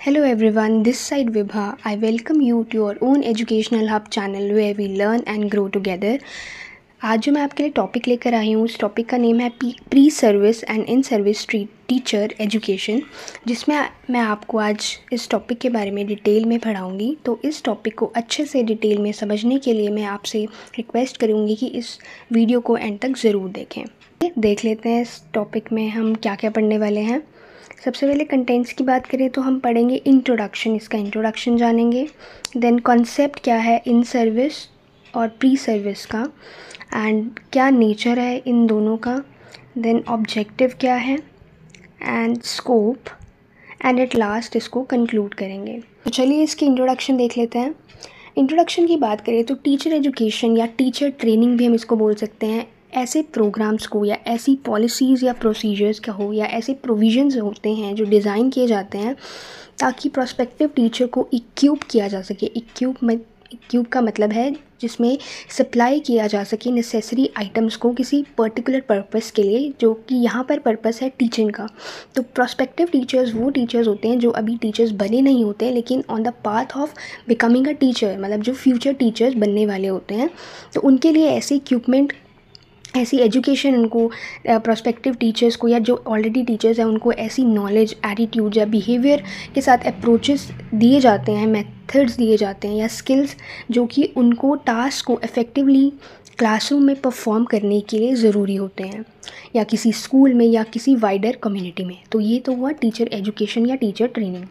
Hello everyone, this side Vibha. I welcome you to your own educational hub channel where we learn and grow together. आज जो मैं आपके लिए topic लेकर आई हूँ उस टॉपिक का नेम है pre service and in service teacher education, जिसमें मैं आपको आज इस टॉपिक के बारे में डिटेल में पढ़ाऊँगी। तो इस टॉपिक को अच्छे से डिटेल में समझने के लिए मैं आपसे रिक्वेस्ट करूँगी कि इस वीडियो को एंड तक ज़रूर देखें। देख लेते हैं इस टॉपिक में हम क्या क्या पढ़ने वाले हैं। सबसे पहले कंटेंट्स की बात करें तो हम पढ़ेंगे इंट्रोडक्शन, इसका इंट्रोडक्शन जानेंगे। देन कॉन्सेप्ट क्या है इन सर्विस और प्री सर्विस का एंड क्या नेचर है इन दोनों का। देन ऑब्जेक्टिव क्या है and scope and at last इसको कंक्लूड करेंगे। तो चलिए इसकी इंट्रोडक्शन देख लेते हैं। इंट्रोडक्शन की बात करें तो टीचर एजुकेशन या टीचर ट्रेनिंग भी हम इसको बोल सकते हैं। ऐसे प्रोग्राम्स को या ऐसी पॉलिसीज़ या प्रोसीजर्स का हो या ऐसे प्रोविजंस होते हैं जो डिज़ाइन किए जाते हैं ताकि प्रोस्पेक्टिव टीचर को इक्विप किया जा सके। इक्विप का मतलब है जिसमें सप्लाई किया जा सके नेसेसरी आइटम्स को किसी पर्टिकुलर पर्पस के लिए, जो कि यहाँ पर पर्पस है टीचिंग का। तो प्रोस्पेक्टिव टीचर्स वो टीचर्स होते हैं जो अभी टीचर्स बने नहीं होते लेकिन on the path of becoming a teacher, मतलब जो फ्यूचर टीचर्स बनने वाले होते हैं। तो उनके लिए ऐसे इक्विपमेंट, ऐसी एजुकेशन उनको प्रोस्पेक्टिव टीचर्स को या जो ऑलरेडी टीचर्स हैं उनको ऐसी नॉलेज, एटीट्यूड या बिहेवियर के साथ अप्रोचेस दिए जाते हैं, मेथड्स दिए जाते हैं या स्किल्स जो कि उनको टास्क को इफ़ेक्टिवली क्लासरूम में परफॉर्म करने के लिए ज़रूरी होते हैं या किसी स्कूल में या किसी वाइडर कम्युनिटी में। तो ये तो हुआ टीचर एजुकेशन या टीचर ट्रेनिंग।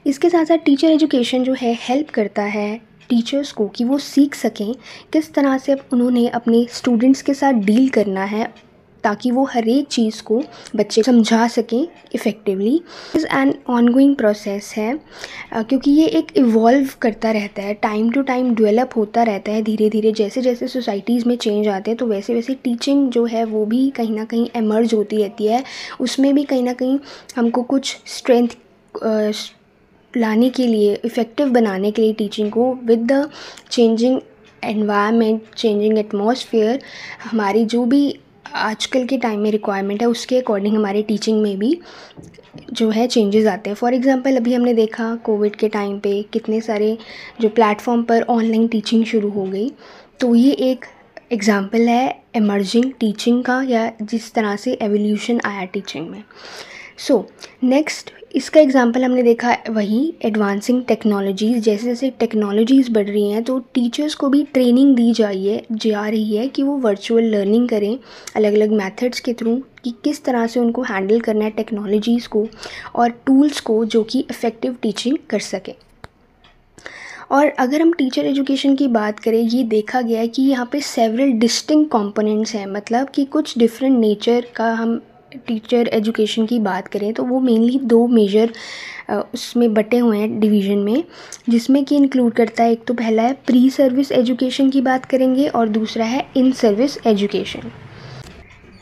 इसके साथ साथ टीचर एजुकेशन जो है हेल्प करता है टीचर्स को कि वो सीख सकें किस तरह से उन्होंने अपने स्टूडेंट्स के साथ डील करना है ताकि वो हर एक चीज़ को बच्चे समझा सकें effectively. Is an ongoing process है क्योंकि ये एक इवॉल्व करता रहता है, टाइम टू टाइम डेवलप होता रहता है धीरे धीरे। जैसे जैसे सोसाइटीज़ में चेंज आते हैं तो वैसे वैसे टीचिंग जो है वो भी कहीं ना कहीं एमर्ज होती रहती है। उसमें भी कहीं ना कहीं हमको कुछ स्ट्रेंथ लाने के लिए, इफ़ेक्टिव बनाने के लिए टीचिंग को with the changing environment, changing atmosphere, हमारी जो भी आजकल के टाइम में रिक्वायरमेंट है उसके अकॉर्डिंग हमारे टीचिंग में भी जो है चेंजेस आते हैं। फॉर एग्जांपल अभी हमने देखा कोविड के टाइम पे कितने सारे जो प्लेटफॉर्म पर ऑनलाइन टीचिंग शुरू हो गई। तो ये एक एग्ज़ाम्पल है एमर्जिंग टीचिंग का या जिस तरह से एवोल्यूशन आया टीचिंग में। सो नेक्स्ट इसका एग्जांपल हमने देखा वही एडवांसिंग टेक्नोलॉजीज़। जैसे जैसे टेक्नोलॉजीज़ बढ़ रही हैं तो टीचर्स को भी ट्रेनिंग दी जा रही है कि वो वर्चुअल लर्निंग करें अलग अलग मेथड्स के थ्रू, कि किस तरह से उनको हैंडल करना है टेक्नोलॉजीज़ को और टूल्स को जो कि इफ़ेक्टिव टीचिंग कर सके। और अगर हम टीचर एजुकेशन की बात करें, ये देखा गया है कि यहाँ पे सेवरल डिस्टिंक्ट कंपोनेंट्स हैं, मतलब कि कुछ डिफरेंट नेचर का हम टीचर एजुकेशन की बात करें तो वो मेनली दो मेजर उसमें बटे हुए हैं डिवीज़न में, जिसमें कि इंक्लूड करता है, एक तो पहला है प्री सर्विस एजुकेशन की बात करेंगे और दूसरा है इन सर्विस एजुकेशन।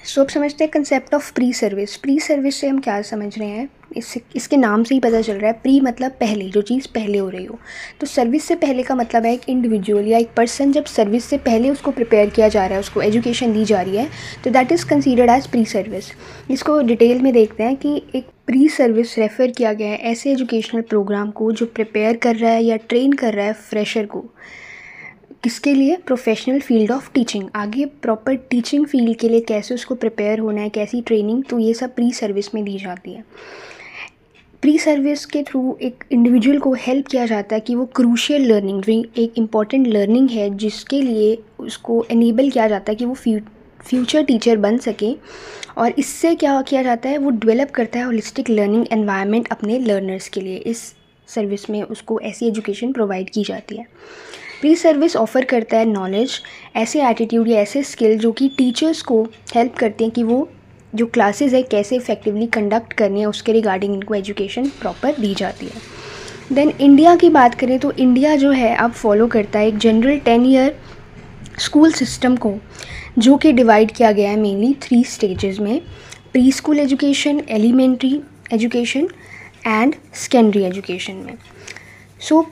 सो अब समझते हैं concept of pre service. Pre service से हम क्या समझ रहे हैं, इसके नाम से ही पता चल रहा है। प्री मतलब पहले, जो चीज़ पहले हो रही हो। तो सर्विस से पहले का मतलब है एक इंडिविजुअल या एक पर्सन जब सर्विस से पहले उसको प्रिपेयर किया जा रहा है, उसको एजुकेशन दी जा रही है, तो that is considered as pre service. इसको डिटेल में देखते हैं कि एक प्री सर्विस रेफ़र किया गया है ऐसे एजुकेशनल प्रोग्राम को जो प्रिपेयर कर रहा है या ट्रेन कर रहा है फ्रेशर को, किसके लिए, प्रोफेशनल फील्ड ऑफ टीचिंग। आगे प्रॉपर टीचिंग फील्ड के लिए कैसे उसको प्रिपेयर होना है, कैसी ट्रेनिंग, तो ये सब प्री सर्विस में दी जाती है। प्री सर्विस के थ्रू एक इंडिविजुअल को हेल्प किया जाता है कि वो क्रूशियल लर्निंग, जो एक इम्पॉर्टेंट लर्निंग है जिसके लिए उसको एनेबल किया जाता है कि वो फ्यूचर टीचर बन सके। और इससे क्या किया जाता है, वो डेवलप करता है होलिस्टिक लर्निंग एनवायरनमेंट अपने लर्नर्स के लिए। इस सर्विस में उसको ऐसी एजुकेशन प्रोवाइड की जाती है। प्री सर्विस ऑफ़र करता है नॉलेज, ऐसे एटीट्यूड या ऐसे स्किल जो कि टीचर्स को हेल्प करते हैं कि वो जो क्लासेस है कैसे इफ़ेक्टिवली कंडक्ट करनी है, उसके रिगार्डिंग इनको एजुकेशन प्रॉपर दी जाती है। देन इंडिया की बात करें तो इंडिया जो है अब फॉलो करता है एक जनरल 10 ईयर स्कूल सिस्टम को, जो कि डिवाइड किया गया है मेनली 3 स्टेजेस में: pre school education, elementary education and secondary education में। सो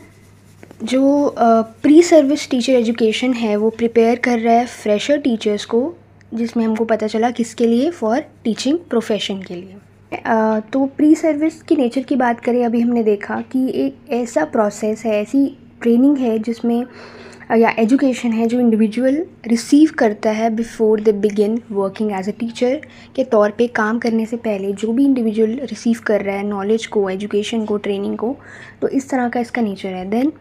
जो प्री सर्विस टीचर एजुकेशन है वो प्रिपेयर कर रहा है फ्रेशर टीचर्स को, जिसमें हमको पता चला किसके लिए, फॉर टीचिंग प्रोफेशन के लिए। तो प्री सर्विस की नेचर की बात करें, अभी हमने देखा कि एक ऐसा प्रोसेस है, ऐसी ट्रेनिंग है जिसमें या एजुकेशन है जो इंडिविजुअल रिसीव करता है before the begin working as a teacher के तौर पे। काम करने से पहले जो भी इंडिविजुअल रिसीव कर रहा है नॉलेज को, एजुकेशन को, ट्रेनिंग को, तो इस तरह का इसका नेचर है। देन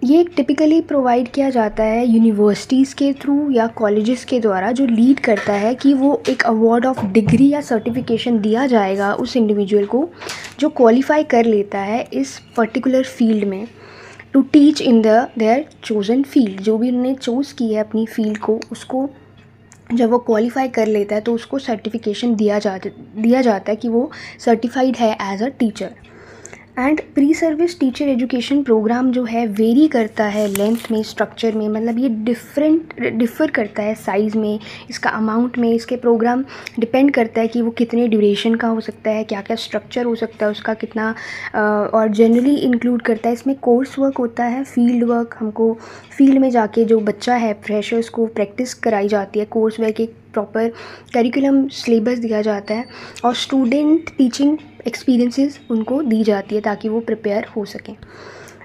ये टिपिकली प्रोवाइड किया जाता है यूनिवर्सिटीज़ के थ्रू या कॉलेजेस के द्वारा, जो लीड करता है कि वो एक अवार्ड ऑफ डिग्री या सर्टिफिकेशन दिया जाएगा उस इंडिविजुअल को जो क्वालिफाई कर लेता है इस पर्टिकुलर फील्ड में, to teach in their chosen field. जो भी उन्होंने चूज़ की है अपनी फील्ड को, उसको जब वो क्वालिफाई कर लेता है तो उसको सर्टिफिकेशन दिया जाता है कि वो सर्टिफाइड है as a teacher. And pre service teacher education programme जो है वेरी करता है लेंथ में, स्ट्रक्चर में, मतलब ये डिफ़र करता है साइज़ में, इसका अमाउंट में। इसके प्रोग्राम डिपेंड करता है कि वो कितने ड्यूरेशन का हो सकता है, क्या क्या स्ट्रक्चर हो सकता है उसका, कितना और जनरली इंक्लूड करता है इसमें कोर्स वर्क होता है, फील्ड वर्क। हमको फील्ड में जाके जो बच्चा है, फ्रेशर्स को प्रैक्टिस कराई जाती है, कोर्स वर्क, एक प्रॉपर करिकुलम सिलेबस दिया जाता है और स्टूडेंट टीचिंग एक्सपीरियंसेस उनको दी जाती है ताकि वो प्रिपेयर हो सकें।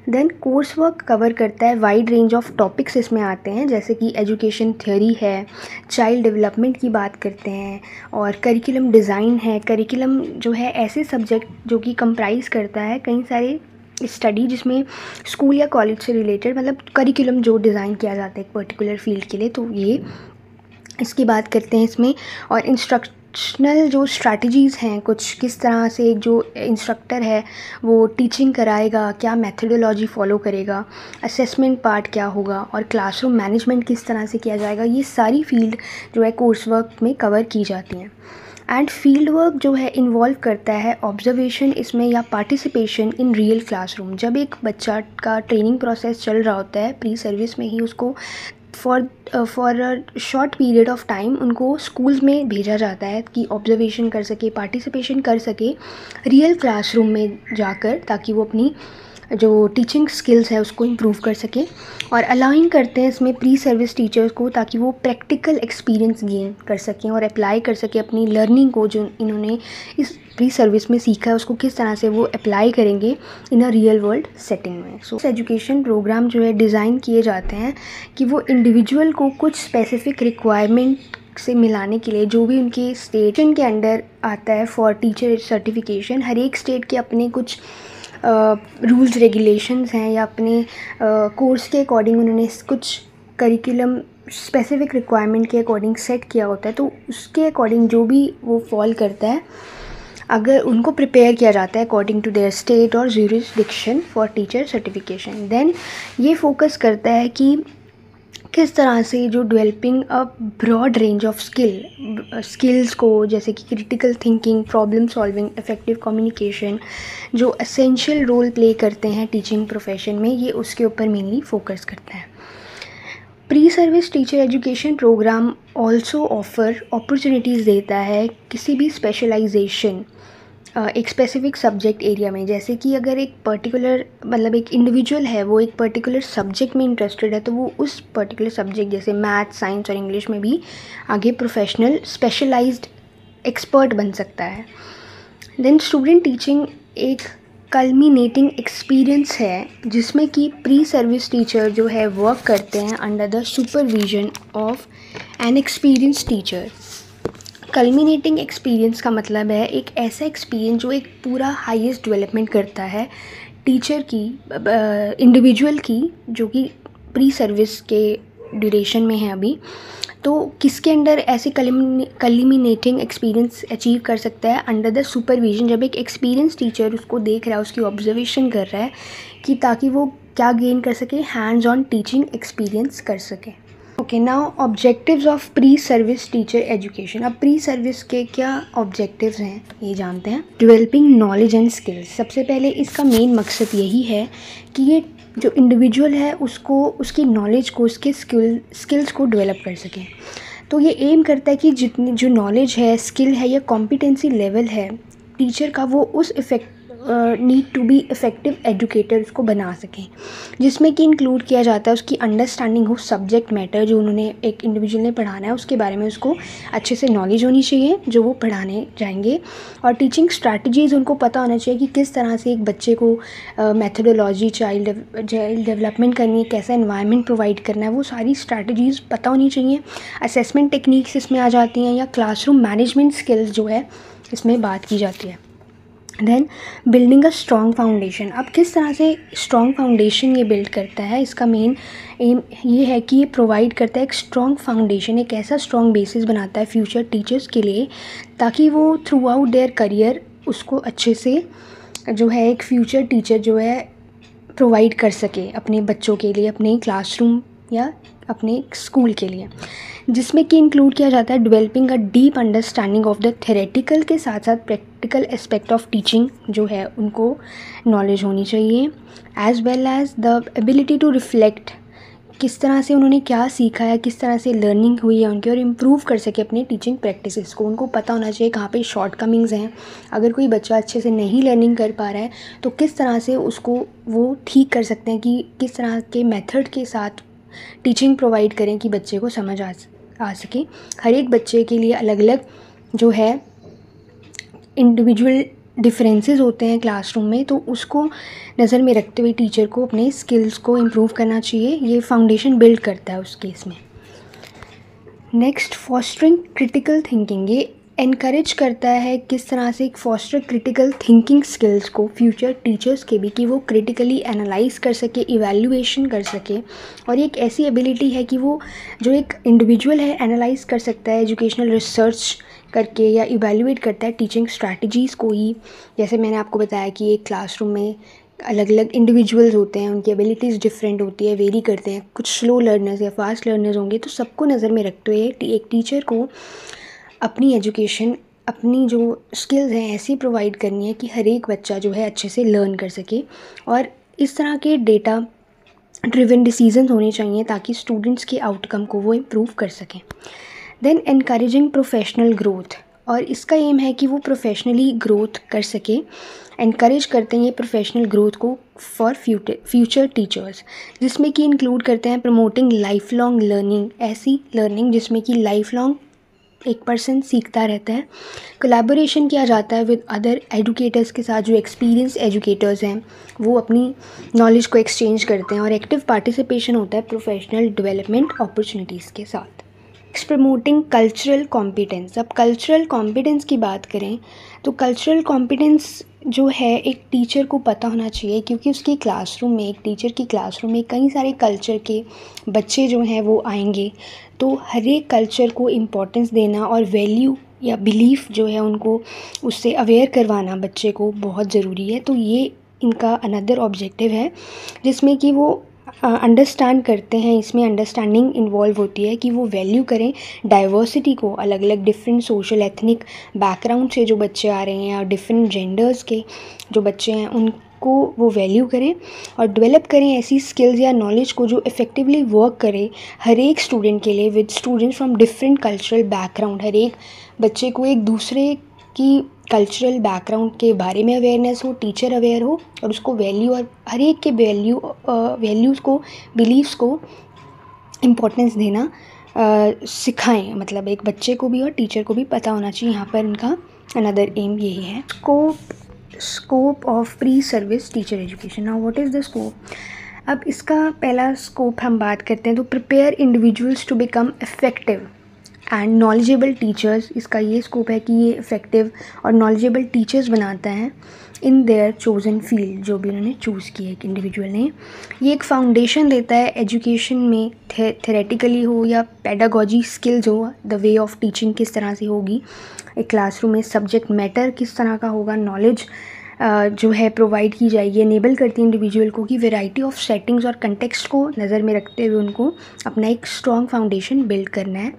देन कोर्स वर्क कवर करता है वाइड रेंज ऑफ टॉपिक्स इसमें आते हैं, जैसे कि एजुकेशन थ्योरी है, चाइल्ड डेवलपमेंट की बात करते हैं, और करिकुलम डिज़ाइन है। करिकुलम जो है ऐसे सब्जेक्ट जो कि कंप्राइज करता है कई सारे स्टडी जिसमें स्कूल या कॉलेज से रिलेटेड, मतलब करिकुलम जो डिज़ाइन किया जाता है एक पर्टिकुलर फील्ड के लिए, तो ये इसकी बात करते हैं इसमें। और इंस्ट्रक्शनल जो स्ट्रैटेजीज़ हैं, कुछ किस तरह से एक जो इंस्ट्रक्टर है वो टीचिंग कराएगा, क्या मेथडोलॉजी फॉलो करेगा, असेसमेंट पार्ट क्या होगा, और क्लासरूम मैनेजमेंट किस तरह से किया जाएगा, ये सारी फील्ड जो है कोर्स वर्क में कवर की जाती हैं। एंड फील्ड वर्क जो है इन्वॉल्व करता है ऑब्जर्वेशन इसमें या पार्टिसिपेशन इन रियल क्लासरूम। जब एक बच्चा का ट्रेनिंग प्रोसेस चल रहा होता है प्री सर्विस में ही, उसको for a short period of time उनको स्कूल्स में भेजा जाता है कि ऑब्जर्वेशन कर सके, पार्टिसिपेशन कर सके रियल क्लासरूम में जाकर, ताकि वो अपनी जो टीचिंग स्किल्स है उसको इम्प्रूव कर सके। और अलाइन करते हैं इसमें प्री सर्विस टीचर्स को ताकि वो प्रैक्टिकल एक्सपीरियंस गेन कर सकें और अप्लाई कर सकें अपनी लर्निंग को, जो इन्होंने इस प्री सर्विस में सीखा है उसको किस तरह से वो अप्लाई करेंगे इन अ रियल वर्ल्ड सेटिंग में। सो एजुकेशन प्रोग्राम जो है डिज़ाइन किए जाते हैं कि वो इंडिविजुअल को कुछ स्पेसिफिक रिक्वायरमेंट से मिलाने के लिए, जो भी उनके स्टेट के अंडर आता है फॉर टीचर सर्टिफिकेशन, हर एक स्टेट के अपने कुछ रूल्स रेगुलेशंस हैं या अपने कोर्स के अकॉर्डिंग उन्होंने कुछ करिकुलम स्पेसिफिक रिक्वायरमेंट के अकॉर्डिंग सेट किया होता है, तो उसके अकॉर्डिंग जो भी वो फॉल करता है, अगर उनको प्रिपेयर किया जाता है अकॉर्डिंग टू देयर स्टेट और jurisdiction for teacher certification. Then ये फोकस करता है कि किस तरह से जो developing a broad range of skills को, जैसे कि critical thinking, problem solving, effective communication, जो एसेंशियल रोल प्ले करते हैं टीचिंग प्रोफेशन में, ये उसके ऊपर मेनली फोकस करता है। Pre service teacher education programme also offer opportunities देता है किसी भी स्पेशलाइजेशन एक स्पेसिफिक सब्जेक्ट एरिया में। जैसे कि अगर एक पर्टिकुलर, मतलब एक इंडिविजुअल है वो एक पर्टिकुलर सब्जेक्ट में इंटरेस्टेड है, तो वो उस पर्टिकुलर सब्जेक्ट जैसे मैथ, साइंस और इंग्लिश में भी आगे प्रोफेशनल स्पेशलाइज्ड एक्सपर्ट बन सकता है। देन स्टूडेंट टीचिंग एक कल्मिनेटिंग एक्सपीरियंस है जिसमें कि प्री सर्विस टीचर जो है वर्क करते हैं under the supervision of an experience teacher. Culminating experience का मतलब है एक ऐसा एक्सपीरियंस जो एक पूरा हाईएस्ट डेवलपमेंट करता है टीचर की, इंडिविजुअल की, जो कि प्री सर्विस के ड्यूरेशन में है अभी। तो किसके अंडर ऐसे कल्मिनेटिंग एक्सपीरियंस अचीव कर सकता है? अंडर द सुपरविजन, जब एक एक्सपीरियंस टीचर उसको देख रहा है, उसकी ऑब्जर्वेशन कर रहा है कि ताकि वो क्या गेन कर सके, हैंड्स ऑन टीचिंग एक्सपीरियंस कर सके। Okay, now objectives of pre service teacher education. अब प्री सर्विस के क्या ऑब्जेक्टिव्स हैं ये जानते हैं। डेवलपिंग नॉलेज एंड स्किल्स, सबसे पहले इसका मेन मकसद यही है कि ये जो इंडिविजुअल है उसको, उसकी नॉलेज को, उसके स्किल्स को डेवलप कर सकें। तो ये एम करता है कि जितनी जो नॉलेज है, स्किल है या कॉम्पिटेंसी लेवल है टीचर का, वो उस need to be effective educator उसको बना सकें, जिसमें कि इंक्लूड किया जाता है उसकी अंडरस्टैंडिंग हो सब्जेक्ट मैटर जो उन्होंने एक इंडिविजुअल ने पढ़ाना है उसके बारे में उसको अच्छे से नॉलेज होनी चाहिए जो वो पढ़ाने जाएंगे। और टीचिंग स्ट्रैटेजीज़ उनको पता होना चाहिए कि किस तरह से एक बच्चे को मेथोडोलॉजी चाइल्ड डेवलपमेंट करनी है, कैसा एनवायरनमेंट प्रोवाइड करना है, वो सारी स्ट्रैटेजीज़ पता होनी चाहिए। असेसमेंट टेक्निक्स इसमें आ जाती हैं, या क्लासरूम मैनेजमेंट स्किल्स जो है इसमें बात की जाती है। Then building a strong foundation. अब किस तरह से स्ट्रॉन्ग फाउंडेशन ये बिल्ड करता है, इसका मेन एम ये है कि ये प्रोवाइड करता है एक स्ट्रॉन्ग फाउंडेशन, एक ऐसा स्ट्रॉन्ग बेसिस बनाता है फ्यूचर टीचर्स के लिए, ताकि वो थ्रू आउट देयर करियर उसको अच्छे से जो है एक फ्यूचर टीचर जो है प्रोवाइड कर सके अपने बच्चों के लिए, अपने क्लासरूम या अपने स्कूल के लिए, जिसमें कि इंक्लूड किया जाता है developing a deep understanding of the theoretical के साथ साथ प्रैक्टिकल एस्पेक्ट ऑफ टीचिंग जो है उनको नॉलेज होनी चाहिए, as well as the ability to reflect किस तरह से उन्होंने क्या सीखा है, किस तरह से लर्निंग हुई है उनकी, और इम्प्रूव कर सके अपने टीचिंग प्रैक्टिसेस को। उनको पता होना चाहिए कहाँ पे शॉर्ट कमिंग्स हैं, अगर कोई बच्चा अच्छे से नहीं लर्निंग कर पा रहा है तो किस तरह से उसको वो ठीक कर सकते हैं, कि किस तरह के मेथड के साथ टीचिंग प्रोवाइड करें कि बच्चे को समझ आ सके। हर एक बच्चे के लिए अलग अलग जो है इंडिविजुअल डिफरेंसेस होते हैं क्लासरूम में, तो उसको नज़र में रखते हुए टीचर को अपने स्किल्स को इम्प्रूव करना चाहिए। ये फाउंडेशन बिल्ड करता है उस केस में। Next, fostering critical thinking. ये एनकरेज करता है किस तरह से एक फॉस्टर क्रिटिकल थिंकिंग स्किल्स को फ्यूचर टीचर्स के भी, कि वो क्रिटिकली एनालाइज कर सके, इवैल्यूएशन कर सके। और ये एक ऐसी एबिलिटी है कि वो जो एक इंडिविजुअल है एनालाइज कर सकता है एजुकेशनल रिसर्च करके, या इवैल्यूएट करता है टीचिंग स्ट्रैटेजीज़ को ही। जैसे मैंने आपको बताया कि एक क्लासरूम में अलग अलग इंडिविजुअल्स होते हैं, उनकी एबिलिटीज़ डिफरेंट होती है, वेरी करते हैं, कुछ स्लो लर्नर्स या फास्ट लर्नर्स होंगे, तो सबको नज़र में रखते हुए एक टीचर को अपनी एजुकेशन, अपनी जो स्किल्स हैं ऐसी प्रोवाइड करनी है कि हर एक बच्चा जो है अच्छे से लर्न कर सके। और इस तरह के डेटा ड्रिवन डिसीजन होने चाहिए ताकि स्टूडेंट्स के आउटकम को वो इम्प्रूव कर सकें। देन एनकरेजिंग प्रोफेशनल ग्रोथ, और इसका एम है कि वो प्रोफेशनली ग्रोथ कर सके। एनकरेज करते हैं ये प्रोफेशनल ग्रोथ को फॉर फ्यूचर टीचर्स, जिसमें कि इंक्लूड करते हैं प्रमोटिंग लाइफ लॉन्ग लर्निंग, ऐसी लर्निंग जिसमें कि लाइफ लॉन्ग एक पर्सन सीखता रहता है। कोलैबोरेशन किया जाता है विद अदर एजुकेटर्स के साथ, जो एक्सपीरियंस एजुकेटर्स हैं वो अपनी नॉलेज को एक्सचेंज करते हैं। और एक्टिव पार्टिसिपेशन होता है प्रोफेशनल डेवलपमेंट अपॉर्चुनिटीज़ के साथ। Next, promoting cultural competence. अब कल्चरल कॉम्पिटेंस की बात करें तो कल्चरल कॉम्पिटेंस जो है एक टीचर को पता होना चाहिए, क्योंकि उसकी क्लासरूम में, एक टीचर की क्लासरूम में कई सारे कल्चर के बच्चे जो हैं वो आएंगे, तो हर एक कल्चर को इम्पोर्टेंस देना और वैल्यू या बिलीफ जो है उनको उससे अवेयर करवाना बच्चे को बहुत ज़रूरी है। तो ये इनका अनदर ऑब्जेक्टिव है, जिसमें कि वो अंडरस्टैंड करते हैं, इसमें अंडरस्टैंडिंग इन्वॉल्व होती है कि वो वैल्यू करें डाइवर्सिटी को, अलग अलग डिफरेंट सोशल एथनिक बैकग्राउंड से जो बच्चे आ रहे हैं और डिफरेंट जेंडर्स के जो बच्चे हैं उनको वो वैल्यू करें और डेवलप करें ऐसी स्किल्स या नॉलेज को जो इफ़ेक्टिवली वर्क करे हर एक स्टूडेंट के लिए, with students from different cultural background. हर एक बच्चे को एक दूसरे की कल्चरल बैकग्राउंड के बारे में अवेयरनेस हो, टीचर अवेयर हो और उसको वैल्यू और हर एक के वैल्यूज़ को, बिलीव्स को इम्पोर्टेंस देना सिखाएं। मतलब एक बच्चे को भी और टीचर को भी पता होना चाहिए। यहाँ पर इनका अनदर एम यही है। Scope of pre service teacher education. Now what is the scope? अब इसका पहला स्कोप हम बात करते हैं तो prepare individuals to become effective and knowledgeable teachers. इसका ये स्कोप है कि ये इफ़ेक्टिव और नॉलेजेबल टीचर्स बनाता है इन देयर चोज़न फील्ड, जो भी उन्होंने चूज़ किया एक इंडिविजुअल ने। ये एक फाउंडेशन देता है एजुकेशन में, थेरेटिकली हो या पेडागॉजी स्किल्स हो, द वे ऑफ टीचिंग किस तरह से होगी एक क्लासरूम में, सब्जेक्ट मैटर किस तरह का होगा, नॉलेज जो है प्रोवाइड की जाएगी। एनेबल करती है इंडिविजुअल को कि वैरायटी ऑफ सेटिंग्स और कंटेक्स्ट को नज़र में रखते हुए उनको अपना एक स्ट्रॉन्ग फाउंडेशन बिल्ड करना है,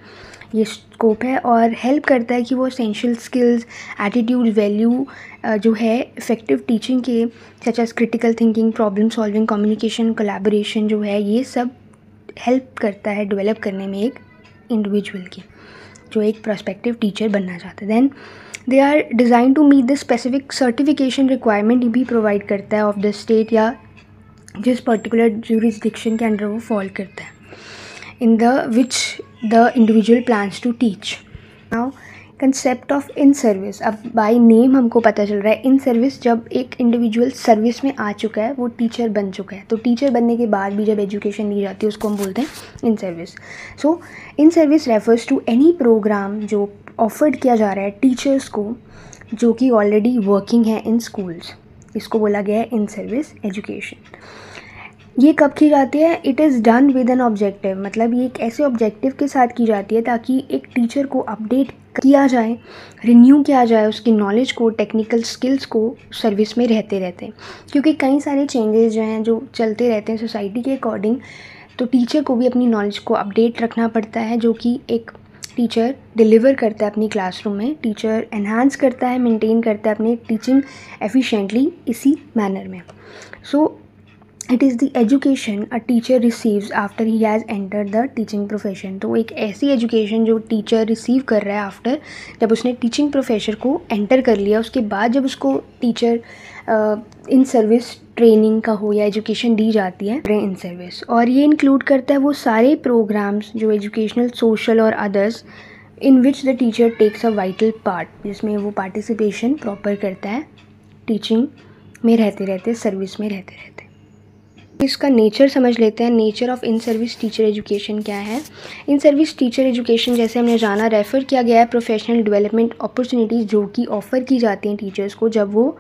ये स्कोप है। और हेल्प करता है कि वो एसेंशियल स्किल्स, एटीट्यूड, वैल्यू जो है इफ़ेक्टिव टीचिंग के, such as critical thinking, problem solving, communication, collaboration जो है, ये सब हेल्प करता है डेवलप करने में एक इंडिविजुअल की जो एक प्रोस्पेक्टिव टीचर बनना चाहता है। Then they are designed to meet the specific certification requirement भी प्रोवाइड करता है ऑफ द स्टेट या जिस पर्टिकुलर जुरिस्डिक्शन के अंडर वो फॉल करता है, in the which the individual plans to teach. Now concept of in service, अब बाय नेम हमको पता चल रहा है इन सर्विस, जब एक इंडिविजुअल सर्विस में आ चुका है, वो टीचर बन चुका है, तो टीचर बनने के बाद भी जब एजुकेशन दी जाती है उसको हम बोलते हैं in service. So in service refers to any programme जो ऑफर्ड किया जा रहा है टीचर्स को जो कि ऑलरेडी वर्किंग है इन स्कूल्स, इसको बोला गया है इन सर्विस एजुकेशन। ये कब की जाती है? It is done with an objective, मतलब ये एक ऐसे ऑब्जेक्टिव के साथ की जाती है ताकि एक टीचर को अपडेट किया जाए, रिन्यू किया जाए उसकी नॉलेज को, टेक्निकल स्किल्स को सर्विस में रहते रहते, क्योंकि कई सारे चेंजेस जो हैं जो चलते रहते हैं सोसाइटी के अकॉर्डिंग, तो टीचर को भी अपनी नॉलेज को अपडेट रखना पड़ता है, जो कि एक टीचर डिलीवर करता है अपनी क्लासरूम में। टीचर एनहांस करता है, मेंटेन करता है अपने टीचिंग एफिशिएंटली इसी मैनर में। So it is the education a teacher receives after he has entered the teaching profession. तो एक ऐसी एजुकेशन जो टीचर रिसीव कर रहा है आफ्टर, जब उसने टीचिंग प्रोफेशन को एंटर कर लिया, उसके बाद जब उसको टीचर इन सर्विस ट्रेनिंग का हो या एजुकेशन दी जाती है इन सर्विस। और ये इंक्लूड करता है वो सारे प्रोग्राम्स जो एजुकेशनल, सोशल और others in which the teacher takes a vital part, जिसमें वो पार्टिसिपेशन प्रॉपर करता है टीचिंग में रहते रहते, सर्विस में रहते रहते। इसका नेचर समझ लेते हैं। Nature of in service teacher education क्या है? इन सर्विस टीचर एजुकेशन, जैसे हमने जाना, रेफ़र किया गया है प्रोफेशनल डेवलपमेंट अपॉर्चुनिटीज़ जो कि ऑफ़र की जाती हैं टीचर्स को जब वो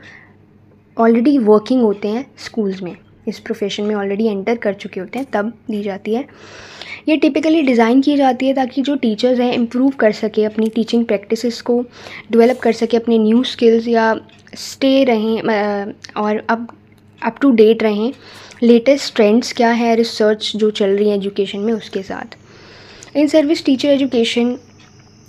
ऑलरेडी वर्किंग होते हैं स्कूल्स में, इस प्रोफेशन में ऑलरेडी एंटर कर चुके होते हैं, तब दी जाती है। ये टिपिकली डिज़ाइन की जाती है ताकि जो टीचर्स हैं इम्प्रूव कर सके अपनी टीचिंग प्रैक्टिसेस को, डेवलप कर सके अपने न्यू स्किल्स, या स्टे रहें और अप टू डेट रहें, लेटेस्ट ट्रेंड्स क्या है, रिसर्च जो चल रही है एजुकेशन में उसके साथ। इन सर्विस टीचर एजुकेशन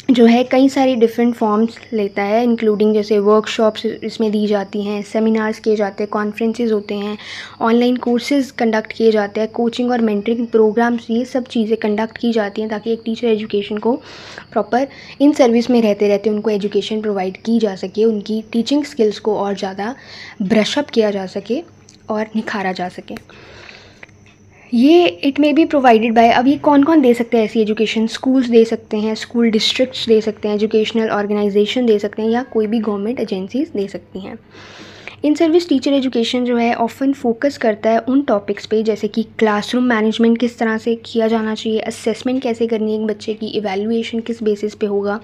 जो है कई सारी डिफरेंट फॉर्म्स लेता है, इंक्लूडिंग जैसे वर्कशॉप्स इसमें दी जाती हैं, सेमिनार्स किए जाते हैं, कॉन्फ्रेंसेस होते हैं, ऑनलाइन कोर्सेज कंडक्ट किए जाते हैं, कोचिंग और मेंटरिंग प्रोग्राम्स, ये सब चीज़ें कंडक्ट की जाती हैं ताकि एक टीचर एजुकेशन को प्रॉपर इन सर्विस में रहते रहते उनको एजुकेशन प्रोवाइड की जा सके, उनकी टीचिंग स्किल्स को और ज़्यादा ब्रशअप किया जा सके और निखारा जा सके। ये it may be provided by, अब ये कौन कौन दे सकते हैं ऐसी एजुकेशन? स्कूल्स दे सकते हैं, स्कूल डिस्ट्रिक्ट्स दे सकते हैं, एजुकेशनल ऑर्गेनाइजेशन दे सकते हैं, या कोई भी गवर्नमेंट एजेंसीज दे सकती हैं। इन सर्विस टीचर एजुकेशन जो है ऑफन फोकस करता है उन टॉपिक्स पे, जैसे कि क्लासरूम मैनेजमेंट किस तरह से किया जाना चाहिए, असेसमेंट कैसे करनी है एक बच्चे की, इवैल्यूएशन किस बेसिस पे होगा,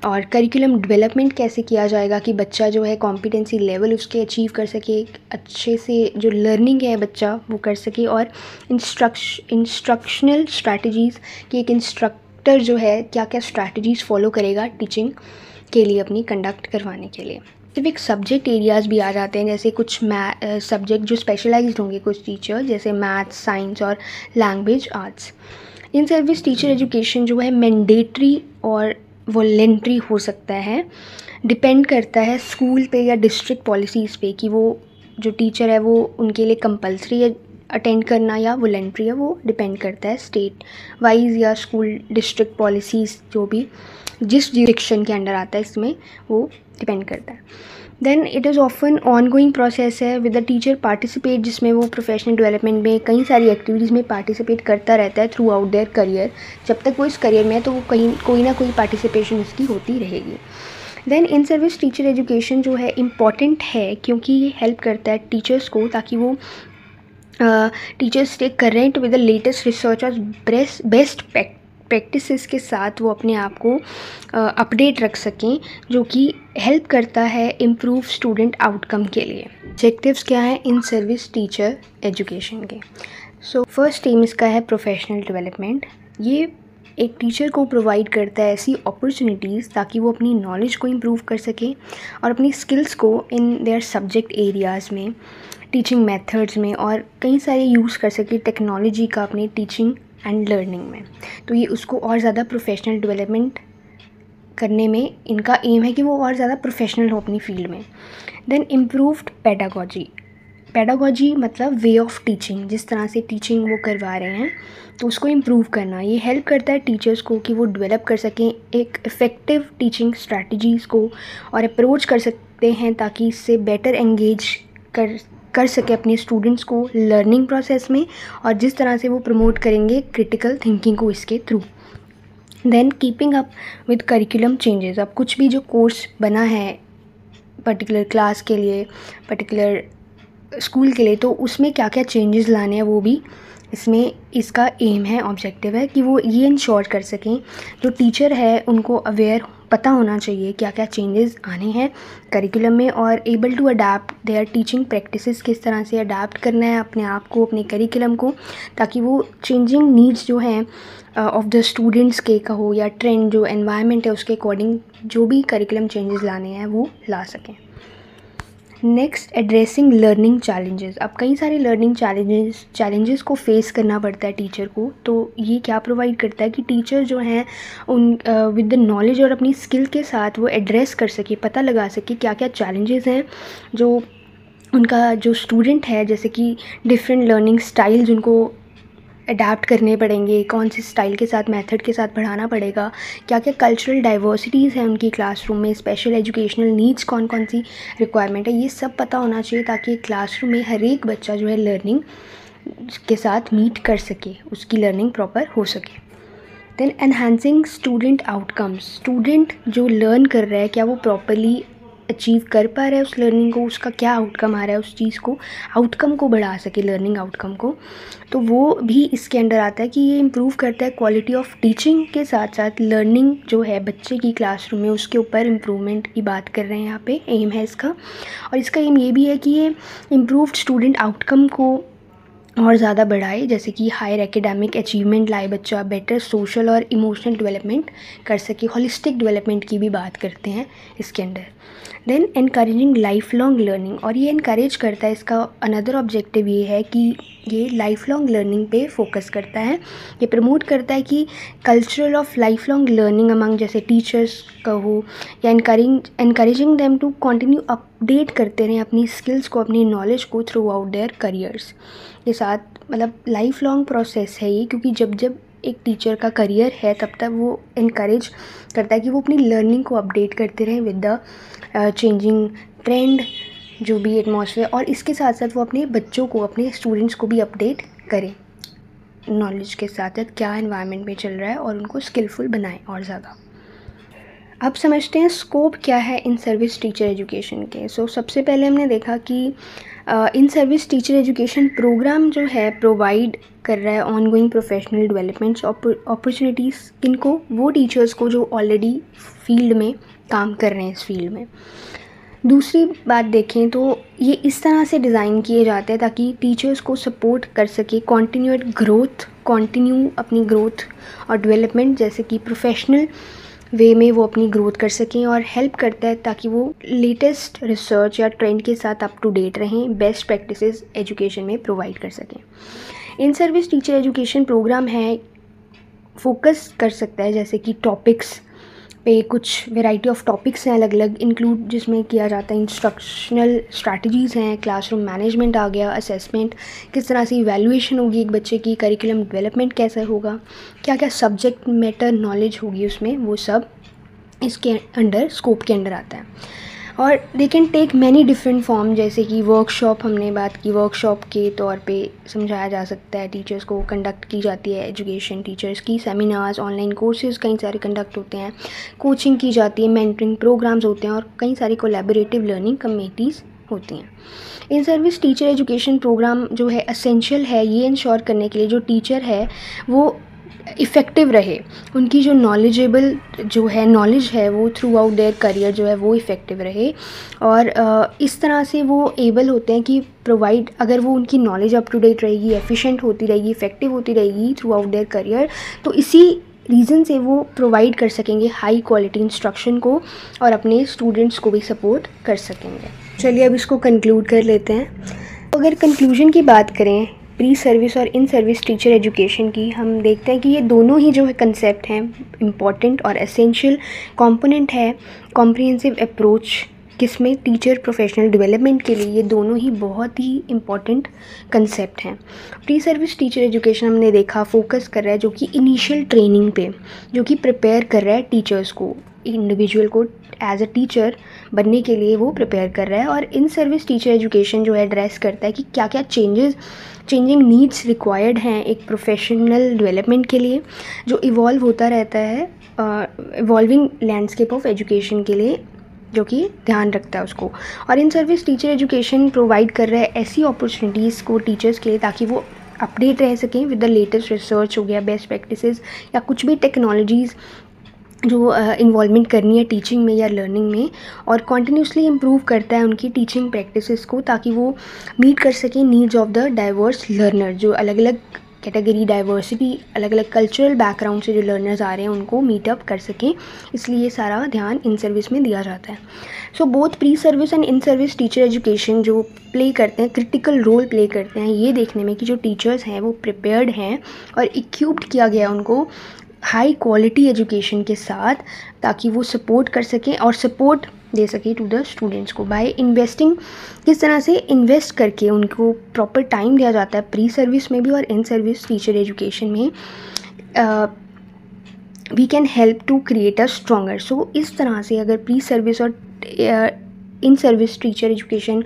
और करिकुलम डेवलपमेंट कैसे किया जाएगा कि बच्चा जो है कॉम्पिटेंसी लेवल उसके अचीव कर सके, अच्छे से जो लर्निंग है बच्चा वो कर सके, और इंस्ट्रक्शनल स्ट्रैटेजीज़ कि एक इंस्ट्रक्टर जो है क्या क्या स्ट्रैटेजीज़ फॉलो करेगा टीचिंग के लिए, अपनी कंडक्ट करवाने के लिए। स्पेसिफिक सब्जेक्ट एरियाज़ भी आ जाते हैं, जैसे कुछ सब्जेक्ट जो स्पेशलाइज्ड होंगे कुछ टीचर, जैसे मैथ्स, साइंस और लैंग्वेज आर्ट्स। इन सर्विस टीचर एजुकेशन जो है मैंडेटरी और वॉलेंट्री हो सकता है, डिपेंड करता है स्कूल पे या डिस्ट्रिक्ट पॉलिसीज़ पे कि वो जो टीचर है वो उनके लिए कंपलसरी है अटेंड करना या वॉलेंट्री है, वो डिपेंड करता है स्टेट वाइज या स्कूल डिस्ट्रिक्ट पॉलिसीज़ जो भी जिस जुरिडिक्शन के अंडर आता है इसमें वो डिपेंड करता है। Then it is often ongoing process है विद द टीचर पार्टिसिपेट, जिसमें वो प्रोफेशनल डेवलपमेंट में कई सारी एक्टिविटीज़ में पार्टिसिपेट करता रहता है थ्रू आउट देयर करियर। जब तक वो इस करियर में है तो वो कहीं कोई ना कोई पार्टिसिपेशन उसकी होती रहेगी। Then in service teacher education जो है इम्पॉर्टेंट है क्योंकि ये हेल्प करता है टीचर्स को, ताकि वो teachers stay current with the latest research और बेस्ट प्रैक्टिसेस के साथ वो अपने आप को अपडेट रख सकें, जो कि हेल्प करता है इम्प्रूव स्टूडेंट आउटकम के लिए। ऑब्जेक्टिव्स क्या है इन सर्विस टीचर एजुकेशन के? सो फर्स्ट एम इसका है प्रोफेशनल डेवलपमेंट। ये एक टीचर को प्रोवाइड करता है ऐसी अपॉर्चुनिटीज़ ताकि वो अपनी नॉलेज को इम्प्रूव कर सके और अपनी स्किल्स को इन देयर सब्जेक्ट एरियाज़ में, टीचिंग मेथड्स में और कई सारे यूज़ कर सके टेक्नोलॉजी का अपने टीचिंग एंड लर्निंग में। तो ये उसको और ज़्यादा प्रोफेशनल डेवलपमेंट करने में इनका एम है कि वो और ज़्यादा प्रोफेशनल हो अपनी फील्ड में। देन इम्प्रूव्ड पेडागोजी, पेडागोजी मतलब वे ऑफ टीचिंग, जिस तरह से टीचिंग वो करवा रहे हैं तो उसको इम्प्रूव करना। ये हेल्प करता है टीचर्स को कि वो डेवलप कर सकें एक इफ़ेक्टिव टीचिंग स्ट्रैटेजीज़ को और अप्रोच कर सकते हैं ताकि इससे बेटर एंगेज कर सके अपने स्टूडेंट्स को लर्निंग प्रोसेस में, और जिस तरह से वो प्रमोट करेंगे क्रिटिकल थिंकिंग को इसके through. Then keeping up with curriculum changes. अब कुछ भी जो कोर्स बना है पर्टिकुलर क्लास के लिए, पर्टिकुलर स्कूल के लिए, तो उसमें क्या क्या चेंजेस लाने हैं वो भी इसमें इसका एम है, ऑब्जेक्टिव है कि वो ये इंश्योर कर सकें जो टीचर है उनको अवेयर पता होना चाहिए क्या क्या चेंजेस आने हैं करिकुलम में, और able to adapt their teaching practices, किस तरह से अडाप्ट करना है अपने आप को, अपने करिकुलम को, ताकि वो चेंजिंग नीड्स जो हैं ऑफ द स्टूडेंट्स के कहो या ट्रेंड जो एनवायरनमेंट है उसके अकॉर्डिंग जो भी करिकुलम चेंजेस लाने हैं वो ला सकें। Next, addressing learning challenges. अब कई सारे लर्निंग चैलेंजेस को फेस करना पड़ता है टीचर को, तो ये क्या प्रोवाइड करता है कि टीचर जो हैं उन विद द नॉलेज और अपनी स्किल के साथ वो एड्रेस कर सके, पता लगा सके क्या क्या चैलेंजेस हैं जो उनका जो स्टूडेंट है, जैसे कि डिफरेंट लर्निंग स्टाइल्स उनको अडाप्ट करने पड़ेंगे, कौन से स्टाइल के साथ, मेथड के साथ पढ़ाना पड़ेगा, क्या क्या कल्चरल डाइवर्सिटीज़ हैं उनकी क्लासरूम में, स्पेशल एजुकेशनल नीड्स कौन कौन सी रिक्वायरमेंट है, ये सब पता होना चाहिए ताकि क्लासरूम में हर एक बच्चा जो है लर्निंग के साथ मीट कर सके, उसकी लर्निंग प्रॉपर हो सके। Then enhancing student outcomes. Student जो लर्न कर रहा है क्या वो प्रॉपरली अचीव कर पा रहा है उस लर्निंग को, उसका क्या आउटकम आ रहा है, उस चीज़ को आउटकम को बढ़ा सके, लर्निंग आउटकम को, तो वो भी इसके अंडर आता है कि ये इम्प्रूव करता है क्वालिटी ऑफ टीचिंग के साथ साथ लर्निंग जो है बच्चे की क्लासरूम में उसके ऊपर इम्प्रूवमेंट की बात कर रहे हैं यहाँ पे, एम है इसका। और इसका एम ये भी है कि ये इम्प्रूव्ड स्टूडेंट आउटकम को और ज़्यादा बढ़ाए, जैसे कि हायर एकेडमिक अचीवमेंट लाए बच्चा, बेटर सोशल और इमोशनल डेवलपमेंट कर सके, होलिस्टिक डेवलपमेंट की भी बात करते हैं इसके अंदर। Then encouraging lifelong learning, और ये इनकरेज करता है, इसका अनदर ऑब्जेक्टिव ये है कि ये लाइफ लॉन्ग लर्निंग पे फोकस करता है, ये प्रमोट करता है कि cultural of lifelong learning among जैसे टीचर्स कहो, या encouraging them to continue update करते रहें अपनी स्किल्स को, अपनी नॉलेज को थ्रू आउट देयर करियर्स के साथ। मतलब लाइफ लॉन्ग प्रोसेस है ये, क्योंकि जब जब एक टीचर का करियर है तब तक वो इनकरेज करता है कि वो अपनी लर्निंग को अपडेट करते रहें विद द चेंजिंग ट्रेंड जो भी एटमॉस्फेयर, और इसके साथ साथ वो अपने बच्चों को, अपने स्टूडेंट्स को भी अपडेट करें नॉलेज के साथ साथ क्या एनवायरनमेंट में चल रहा है और उनको स्किलफुल बनाएं और ज़्यादा। अब समझते हैं स्कोप क्या है इन सर्विस टीचर एजुकेशन के। सबसे पहले हमने देखा कि in service teacher education programme जो है प्रोवाइड कर रहा है ऑनगोइंग प्रोफेशनल डेवलपमेंट्स अपॉर्चुनिटीज़ किनको, वो टीचर्स को जो ऑलरेडी फील्ड में काम कर रहे हैं इस फील्ड में। दूसरी बात देखें तो ये इस तरह से डिज़ाइन किए जाते हैं ताकि टीचर्स को सपोर्ट कर सके कंटिन्यू अपनी ग्रोथ और डेवलपमेंट, जैसे कि प्रोफेशनल वे में वो अपनी ग्रोथ कर सकें, और हेल्प करता है ताकि वो लेटेस्ट रिसर्च या ट्रेंड के साथ अप टू डेट रहें, बेस्ट प्रैक्टिसेस एजुकेशन में प्रोवाइड कर सकें। In service teacher education programme है फोकस कर सकता है, जैसे कि टॉपिक्स पे कुछ वैरायटी ऑफ टॉपिक्स हैं अलग अलग इंक्लूड, जिसमें किया जाता है इंस्ट्रक्शनल स्ट्रैटेजीज़ हैं, क्लासरूम मैनेजमेंट आ गया, असेसमेंट, किस तरह से इवैल्यूएशन होगी एक बच्चे की, करिकुलम डेवलपमेंट कैसा होगा, क्या क्या सब्जेक्ट मैटर नॉलेज होगी उसमें, वो सब इसके अंडर स्कोप के अंडर आता है। और they can take many different form, जैसे कि वर्कशॉप, हमने बात की वर्कशॉप के तौर पे समझाया जा सकता है, टीचर्स को कंडक्ट की जाती है एजुकेशन टीचर्स की, सेमिनार्स, ऑनलाइन कोर्सेज कई सारे कंडक्ट होते हैं, कोचिंग की जाती है, मेंटरिंग प्रोग्राम्स होते हैं, और कई सारी कोलैबोरेटिव लर्निंग कमेटीज़ होती हैं। In service teacher education programme जो है असेंशियल है ये इंश्योर करने के लिए जो टीचर है वो इफ़ेक्टिव रहे, उनकी जो नॉलेज है वो थ्रू आउट देयर करियर जो है वो इफ़ेक्टिव रहे, और इस तरह से वो एबल होते हैं कि प्रोवाइड, अगर वो उनकी नॉलेज अप टू डेट रहेगी, एफिशिएंट होती रहेगी, इफ़ेक्टिव होती रहेगी थ्रू आउट देयर करियर, तो इसी रीज़न से वो प्रोवाइड कर सकेंगे हाई क्वालिटी इंस्ट्रक्शन को और अपने स्टूडेंट्स को भी सपोर्ट कर सकेंगे। चलिए अब इसको कंक्लूड कर लेते हैं। अगर कंक्लूजन की बात करें प्री सर्विस और इन सर्विस टीचर एजुकेशन की, हम देखते हैं कि ये दोनों ही जो है कंसेप्ट हैं इम्पॉर्टेंट और एसेंशियल कंपोनेंट है कॉम्प्रिहेंसिव अप्रोच किसमें, टीचर प्रोफेशनल डेवलपमेंट के लिए ये दोनों ही बहुत ही इम्पॉर्टेंट कंसेप्ट हैं। प्री सर्विस टीचर एजुकेशन हमने देखा फोकस कर रहा है जो कि इनिशियल ट्रेनिंग पे, जो कि प्रिपेयर कर रहा है टीचर्स को, इंडिविजुअल को एज अ टीचर बनने के लिए वो प्रिपेयर कर रहा है। और इन सर्विस टीचर एजुकेशन जो है एड्रेस करता है कि क्या क्या चेंजिंग नीड्स रिक्वायर्ड हैं एक प्रोफेशनल डेवलपमेंट के लिए, जो इवॉल्व होता रहता है इवॉल्विंग लैंडस्केप ऑफ एजुकेशन के लिए, जो कि ध्यान रखता है उसको। और in service teacher education provide कर रहा है ऐसी अपॉर्चुनिटीज़ को टीचर्स के लिए ताकि वो अपडेट रह सकें विद द लेटेस्ट रिसर्च हो गया, बेस्ट प्रैक्टिसेस या कुछ भी टेक्नोलॉजीज़ जो इन्वॉल्वमेंट करनी है टीचिंग में या लर्निंग में, और कॉन्टीन्यूसली इम्प्रूव करता है उनकी टीचिंग प्रैक्टिसेस को ताकि वो मीट कर सकें needs of the diverse learner, जो अलग अलग कैटेगरी डाइवर्सिटी, अलग अलग कल्चरल बैकग्राउंड से जो लर्नर्स आ रहे हैं उनको मीटअप कर सकें। इसलिए ये सारा ध्यान इन सर्विस में दिया जाता है। So both pre service and in service teacher education जो प्ले करते हैं, क्रिटिकल रोल प्ले करते हैं ये देखने में कि जो टीचर्स हैं वो प्रिपेयर्ड हैं और इक्विप्ड किया गया उनको हाई क्वालिटी एजुकेशन के साथ, ताकि वो सपोर्ट कर सकें और सपोर्ट दे सके टू द स्टूडेंट्स को बाय इन्वेस्टिंग। किस तरह से इन्वेस्ट करके उनको प्रॉपर टाइम दिया जाता है प्री सर्विस में भी और इन सर्विस टीचर एजुकेशन में, we can help to create a stronger. So इस तरह से अगर प्री सर्विस और in service teacher education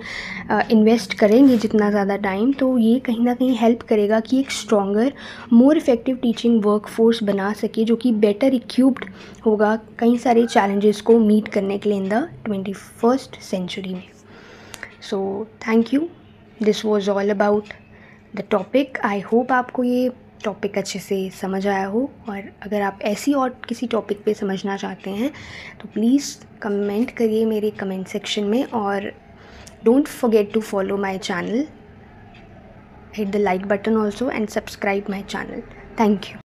invest करेंगे जितना ज़्यादा टाइम, तो ये कहीं ना कहीं हेल्प करेगा कि एक स्ट्रॉन्गर मोर इफ़ेक्टिव टीचिंग वर्कफोर्स बना सके जो कि बेटर इक्विप्ड होगा कई सारे चैलेंजेस को मीट करने के लिए इन द 21st सेंचुरी में। So thank you, this was all about the topic. I hope आपको ये टॉपिक अच्छे से समझ आया हो, और अगर आप ऐसी और किसी टॉपिक पे समझना चाहते हैं तो प्लीज़ कमेंट करिए मेरे कमेंट सेक्शन में, और don't forget to follow my channel, hit the like button also and subscribe my channel. Thank you.